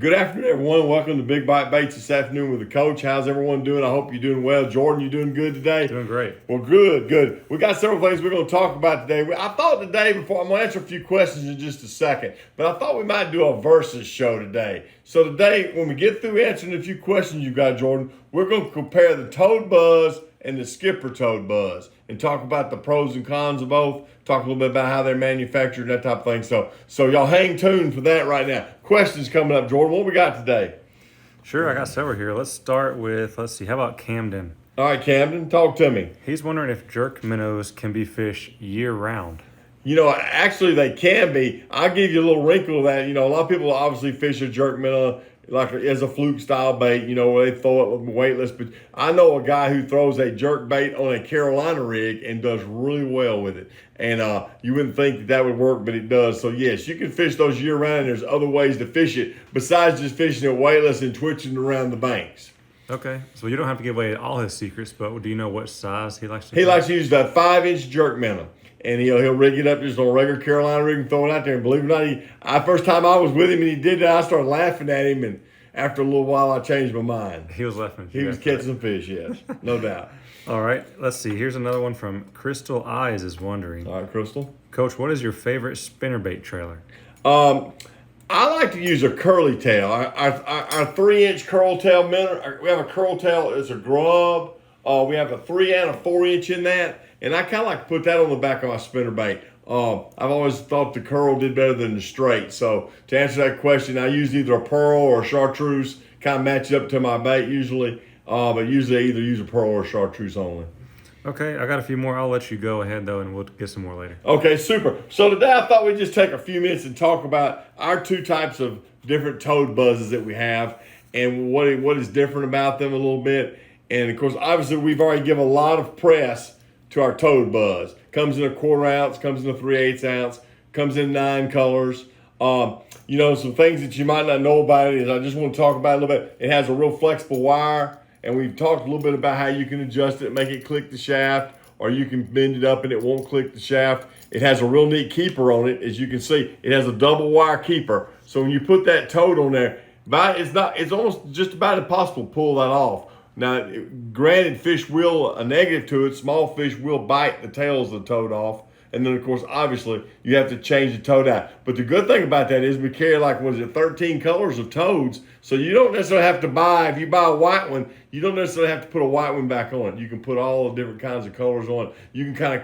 Good afternoon, everyone. Welcome to Big Bite Baits this afternoon with the coach. How's everyone doing? I hope you're doing well. Jordan, you doing good today? Doing great. Well, good. We got several things we're going to talk about today. I thought today, before I'm going to answer a few questions in just a second, but I thought we might do a versus show today. So today, when we get through answering a few questions you got, Jordan, we're going to compare the Toad Buzz and the Skipper Toad Buzz and talk about the pros and cons of both, talk a little bit about how they're manufactured, that type of thing. So y'all hang tuned for that right now. Questions coming up, Jordan. What we got today? Sure, I got several here. Let's start with, how about Camden? All right, Camden, talk to me. He's wondering if jerk minnows can be fished year-round. You know, actually they can be. I'll give you a little wrinkle of that. You know, a lot of people obviously fish a jerk minnow like as a fluke style bait, you know, where they throw it weightless. But I know a guy who throws a jerk bait on a Carolina rig and does really well with it. And you wouldn't think that would work, but it does. So, yes, you can fish those year-round. There's other ways to fish it besides just fishing it weightless and twitching around the banks. Okay, so you don't have to give away all his secrets, but do you know what size he likes to He likes to use that 5-inch jerk minnow. And he'll rig it up just on a regular Carolina rig and throw it out there. And believe it or not, first time I was with him and he did that, I started laughing at him. And after a little while, I changed my mind. He was laughing. He was catching some fish, yes, no doubt. All right, let's see. Here's another one from Crystal Eyes is wondering. All right, Crystal. Coach, what is your favorite spinnerbait trailer? I like to use a curly tail. Our 3-inch curl tail minnow. We have a curl tail. It's a grub. We have a 3 and a 4-inch in that. And I kind of like to put that on the back of my spinnerbait. I've always thought the curl did better than the straight. So to answer that question, I use either a pearl or a chartreuse. Kind of match it up to my bait usually. But usually I either use a pearl or a chartreuse only. Okay, I got a few more. I'll let you go ahead, though, and we'll get some more later. Okay, super. So today I thought we'd just take a few minutes and talk about our two types of different toad buzzes that we have and what is different about them a little bit. And, of course, obviously we've already given a lot of press to our toad buzz. Comes in a 1/4 ounce, comes in a 3/8 ounce, comes in 9 colors. You know, some things that you might not know about it is I just want to talk about it a little bit. It has a real flexible wire, and we've talked a little bit about how you can adjust it, make it click the shaft, or you can bend it up and it won't click the shaft. It has a real neat keeper on it. As you can see, it has a double wire keeper. So when you put that toad on there, it's almost just about impossible to pull that off. Now, granted, fish will, a negative to it, small fish will bite the tails of the toad off. And then, of course, obviously, you have to change the toad out. But the good thing about that is we carry 13 colors of toads. So you don't necessarily have to if you buy a white one, you don't necessarily have to put a white one back on it. You can put all the different kinds of colors on it. You can kind of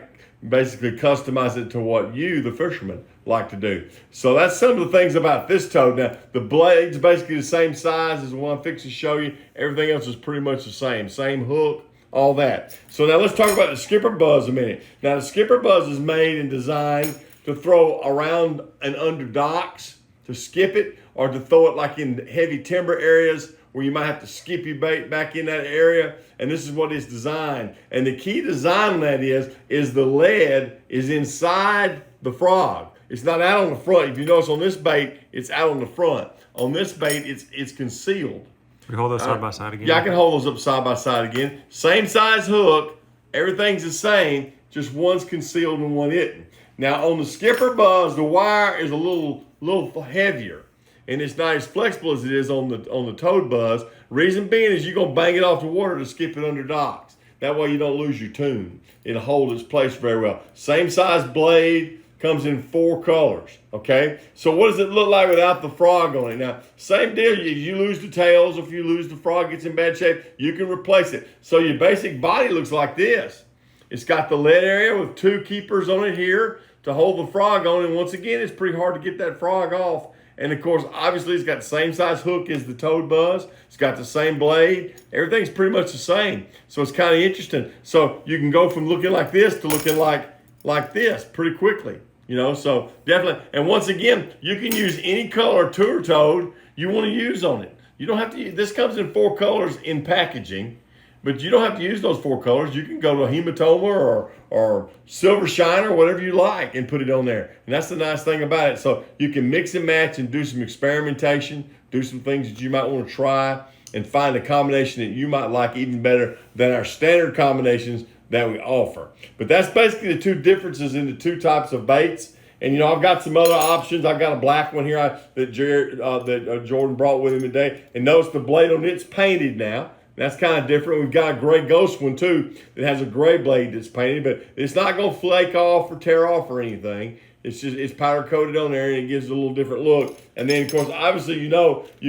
basically customize it to what you, the fisherman, like to do. So that's some of the things about this toad. Now, the blade's basically the same size as the one I'm fixing to show you. Everything else is pretty much the same hook, all that. So now let's talk about the Skipper Buzz a minute. Now, the Skipper Buzz is made and designed to throw around and under docks, to skip it, or to throw it like in heavy timber areas where you might have to skip your bait back in that area. And this is what it's designed. And the key design on that is the lead is inside the frog. It's not out on the front. If you notice on this bait, it's out on the front. On this bait, it's concealed. We hold those side by side again? Yeah, I can hold those up side by side again. Same size hook. Everything's the same. Just one's concealed and one isn't. Now, on the Skipper Buzz, the wire is a little heavier. And it's not as flexible as it is on the Toad Buzz. Reason being is you're going to bang it off the water to skip it under docks. That way you don't lose your tune. It'll hold its place very well. Same size blade. Comes in 4 colors, okay? So what does it look like without the frog on it? Now, same deal. If you lose the tails, if you lose the frog, gets in bad shape, you can replace it. So your basic body looks like this. It's got the lead area with 2 keepers on it here to hold the frog on. And once again, it's pretty hard to get that frog off. And, of course, obviously, it's got the same size hook as the Toad Buzz. It's got the same blade. Everything's pretty much the same. So it's kind of interesting. So you can go from looking like this to looking like this pretty quickly. You know, so definitely. And once again, you can use any color Tour Toad you want to use on it. You don't have to use, this comes in 4 colors in packaging, but you don't have to use those 4 colors. You can go to a hematoma or silver shiner, whatever you like, and put it on there. And that's the nice thing about it. So you can mix and match and do some experimentation, do some things that you might want to try, and find a combination that you might like even better than our standard combinations that we offer. But that's basically the 2 differences in the 2 types of baits. And I've got some other options. I've got a black one here that Jordan brought with him today. And notice the blade on it's painted now. That's kind of different. We've got a gray ghost one too that has a gray blade that's painted, but it's not going to flake off or tear off or anything. It's powder coated on there, and it gives it a little different look. And then of course, obviously, you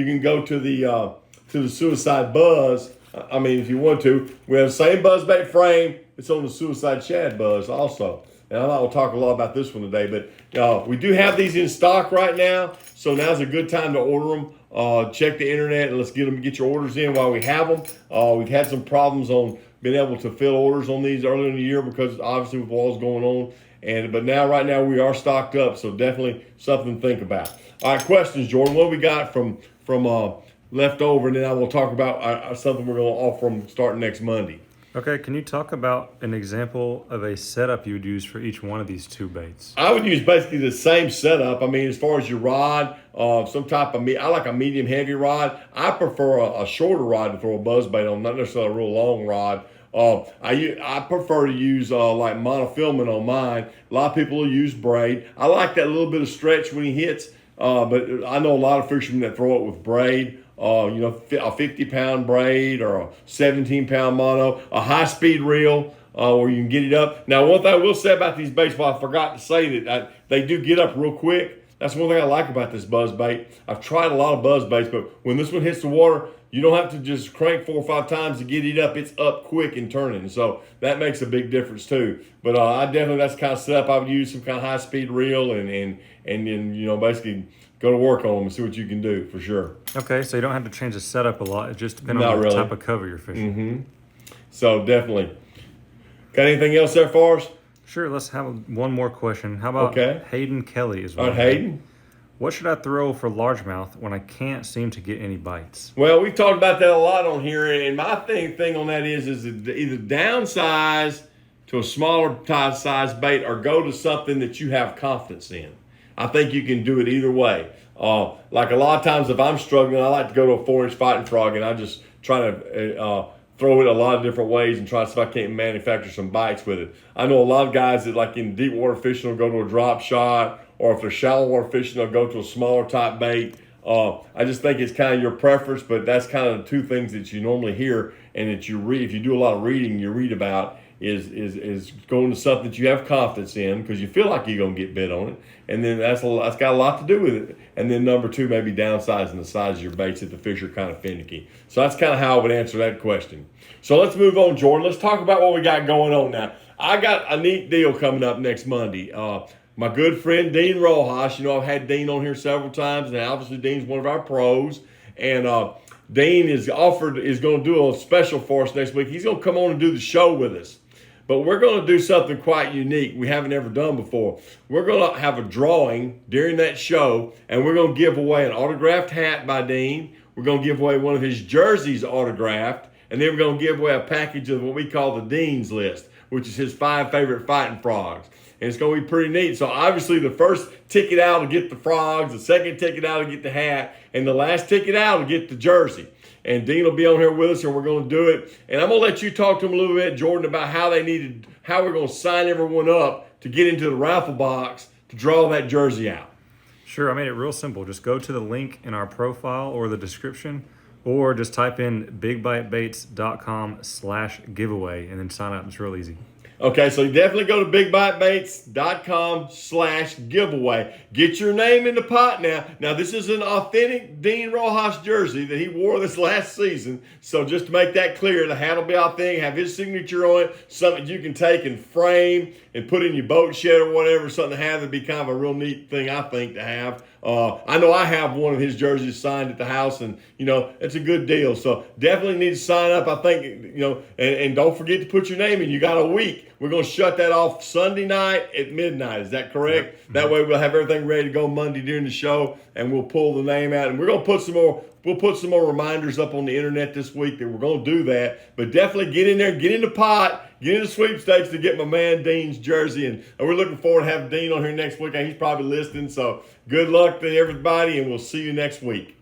can go to the Suicide Buzz. I mean, if you want to, we have the same buzzbait frame. It's on the Suicide Shad Buzz also. And I'm not going to talk a lot about this one today, but we do have these in stock right now. So now's a good time to order them. Check the internet and let's get your orders in while we have them. We've had some problems on being able to fill orders on these earlier in the year because obviously with what's going on. But right now we are stocked up. So definitely something to think about. All right, questions, Jordan. What we got from left over, and then I will talk about something we're going to offer them starting next Monday. Okay, can you talk about an example of a setup you would use for each one of these two baits? I would use basically the same setup. I mean, as far as your rod, some type of I like a medium heavy rod. I prefer a shorter rod to throw a buzzbait on, not necessarily a real long rod. I prefer to use like monofilament on mine. A lot of people will use braid. I like that little bit of stretch when he hits, but I know a lot of fishermen that throw it with braid. A 50-pound braid or a 17-pound mono, a high-speed reel where you can get it up. Now, one thing I will say about these baits, well, I forgot to say that they do get up real quick. That's one thing I like about this buzzbait. I've tried a lot of buzzbaits, but when this one hits the water, you don't have to just crank 4 or 5 times to get it up. It's up quick and turning, so that makes a big difference too. But that's the kind of setup I would use, some kind of high-speed reel, and then basically go to work on them and see what you can do for sure. Okay, so you don't have to change the setup a lot. It just depends on the type of cover you're fishing. Mm-hmm. So definitely. Got anything else there for us? Sure, let's have one more question. How about Hayden Kelly is one? All right, Hayden. What should I throw for largemouth when I can't seem to get any bites? Well, we've talked about that a lot on here, and my thing on that is either downsize to a smaller size bait or go to something that you have confidence in. I think you can do it either way. Like a lot of times if I'm struggling, I like to go to a 4-inch fighting frog and I just try to throw it a lot of different ways and try to see if I can't manufacture some bites with it. I know a lot of guys that like in deep water fishing will go to a drop shot, or if they're shallow water fishing, they'll go to a smaller type bait. I just think it's kind of your preference, but that's kind of the two things that you normally hear and that you read. If you do a lot of reading, you read about is going to something that you have confidence in because you feel like you're going to get bit on it. And then that's got a lot to do with it. And then number 2, maybe downsizing the size of your baits if the fish are kind of finicky. So that's kind of how I would answer that question. So let's move on, Jordan. Let's talk about what we got going on now. I got a neat deal coming up next Monday. My good friend Dean Rojas, I've had Dean on here several times, and obviously Dean's one of our pros. And Dean is going to do a special for us next week. He's going to come on and do the show with us. But we're going to do something quite unique we haven't ever done before. We're going to have a drawing during that show, and we're going to give away an autographed hat by Dean. We're going to give away one of his jerseys autographed, and then we're going to give away a package of what we call the Dean's List, which is his 5 favorite fighting frogs. And it's going to be pretty neat. So obviously the first ticket out will get the frogs, the second ticket out will get the hat, and the last ticket out will get the jersey. And Dean will be on here with us, and we're going to do it. And I'm going to let you talk to him a little bit, Jordan, about how we're going to sign everyone up to get into the raffle box to draw that jersey out. Sure, I made it real simple. Just go to the link in our profile or the description, or just type in bigbitebaits.com/giveaway and then sign up. It's real easy. Okay, so you definitely go to bigbitebaits.com/giveaway. Get your name in the pot now. Now, this is an authentic Dean Rojas jersey that he wore this last season. So just to make that clear, the hat will be authentic, have his signature on it, something you can take and frame and put in your boat shed or whatever, something to have. It'd be kind of a real neat thing, I think, to have. I know I have one of his jerseys signed at the house, and, it's a good deal. So definitely need to sign up, I think, and don't forget to put your name in. You got a week. We're going to shut that off Sunday night at midnight. Is that correct? Yep. That way we'll have everything ready to go Monday during the show, and we'll pull the name out. And we're going to put some more. We'll put some more reminders up on the internet this week that we're going to do that. But definitely get in there, get in the pot, get in the sweepstakes to get my man Dean's jersey. And we're looking forward to having Dean on here next week. And he's probably listening. So good luck to everybody, and we'll see you next week.